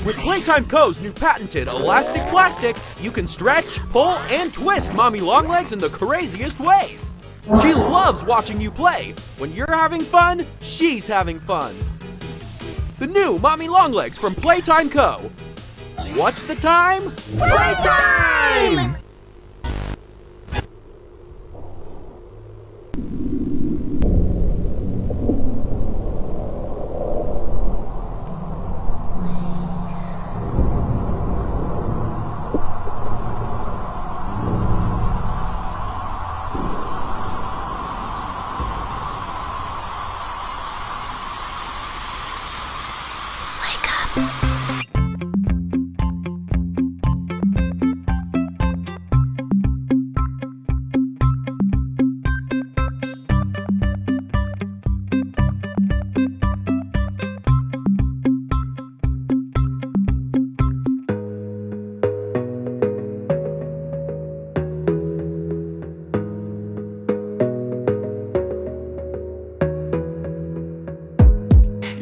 With Playtime Co.'s new patented elastic plastic, you can stretch, pull, and twist Mommy Longlegs in the craziest ways. She loves watching you play. When you're having fun, she's having fun. The new Mommy Longlegs from Playtime Co. What's the time? Playtime!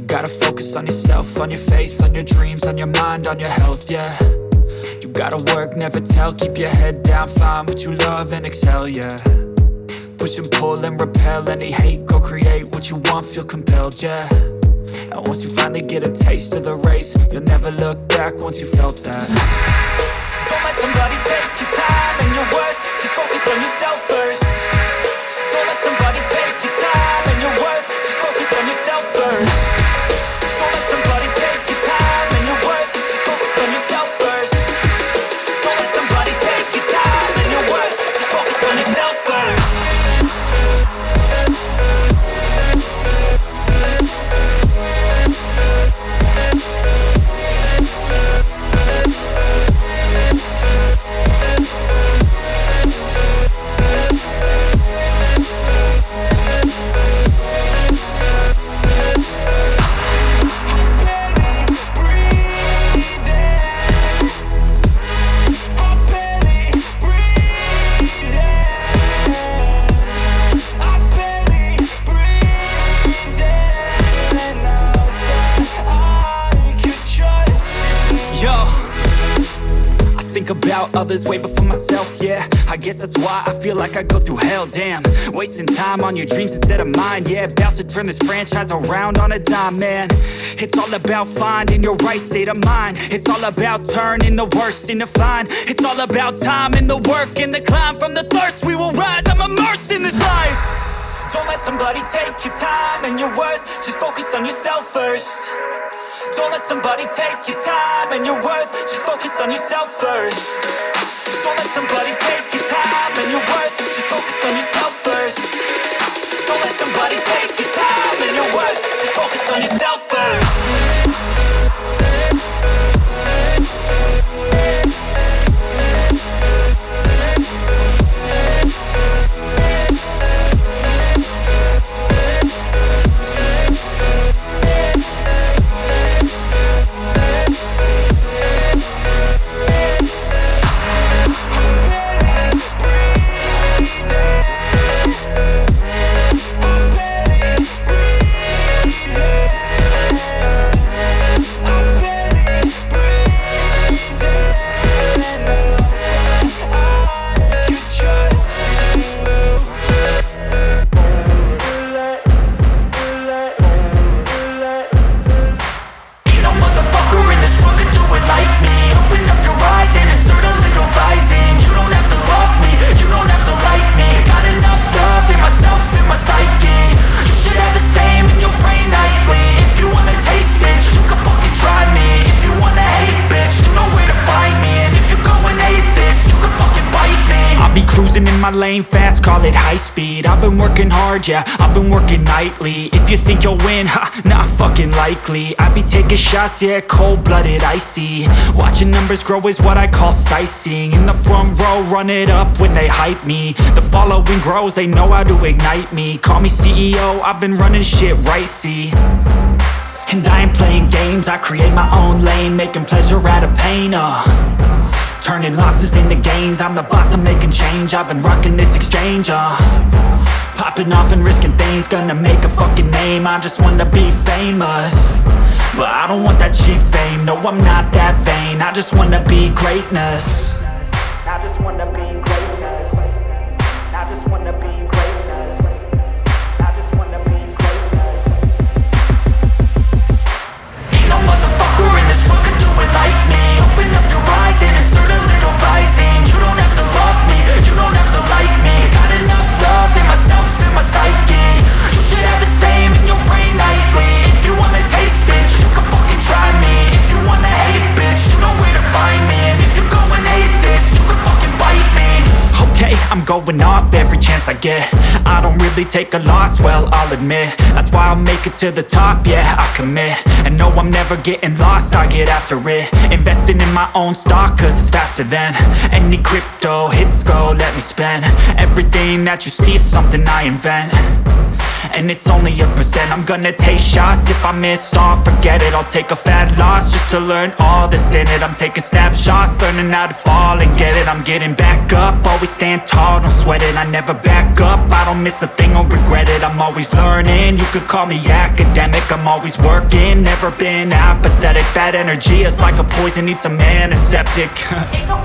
Gotta focus on yourself, on your faith, on your dreams, on your mind, on your health, yeah. You gotta work, never tell, keep your head down, find what you love and excel, yeah. Push and pull and repel any hate, go create what you want, feel compelled, yeah. And once you finally get a taste of the race, you'll never look back once you felt that. Don't let somebody take your time and your worth, just focus on yourself first. Don't let somebody take your time and your worth, just focus on yourself first. About others way before myself, yeah. I guess that's why I feel like I go through hell, damn. Wasting time on your dreams instead of mine, yeah. About to turn this franchise around on a dime, man. It's all about finding your right state of mind. It's all about turning the worst into fine. It's all about time and the work and the climb. From the thirst we will rise, I'm immersed in this life. Don't let somebody take your time and your worth, just focus on yourself first. Don't let somebody take your time and your worth, just focus on yourself first. Don't let somebody take your time and your worth, just focus on yourself first. Don't let somebody take your time and your worth, just focus on yourself first. My lane fast, call it high speed. I've been working hard, yeah, I've been working nightly. If you think you'll win, ha, not fucking likely. I be taking shots, yeah, cold-blooded, icy. Watching numbers grow is what I call sightseeing. In the front row, run it up when they hype me. The following grows, they know how to ignite me. Call me CEO, I've been running shit right, see. And I ain't playing games, I create my own lane, making pleasure out of pain, turning losses into gains. I'm the boss, I'm making change. I've been rocking this exchange, popping off and risking things. Gonna make a fucking name, I just wanna be famous. But I don't want that cheap fame, no I'm not that vain. I just wanna be greatness. I just wanna be greatness. I just wanna be greatness. I just wanna be greatness. Ain't no motherfucker in this world could do it like me. Open up your eyes and insert a little rising. You don't have to love me, you don't have to like me. Got enough love in myself, in my psyche. You should have the same in your brain nightly. If you wanna taste, bitch, you can fucking try me. If you wanna hate, bitch, you know where to find me. And if you're going hate this, you can fucking bite me. Okay, I'm going off every chance I get. I don't really take a loss, well, I'll admit. That's why I'll make it to the top, yeah, I commit. And no, I'm never getting lost, I get after it. Investing in my own stock, cause it's faster than any crypto hits go, let me spend. Everything that you see is something I invent. And it's only a percent. I'm gonna take shots. If I miss all, forget it. I'll take a fat loss just to learn all that's in it. I'm taking snapshots, learning how to fall and get it. I'm getting back up, always stand tall, don't sweat it. I never back up, I don't miss a thing or regret it. I'm always learning, you could call me academic. I'm always working, never been apathetic. Bad energy is like a poison, needs a antiseptic. Ain't no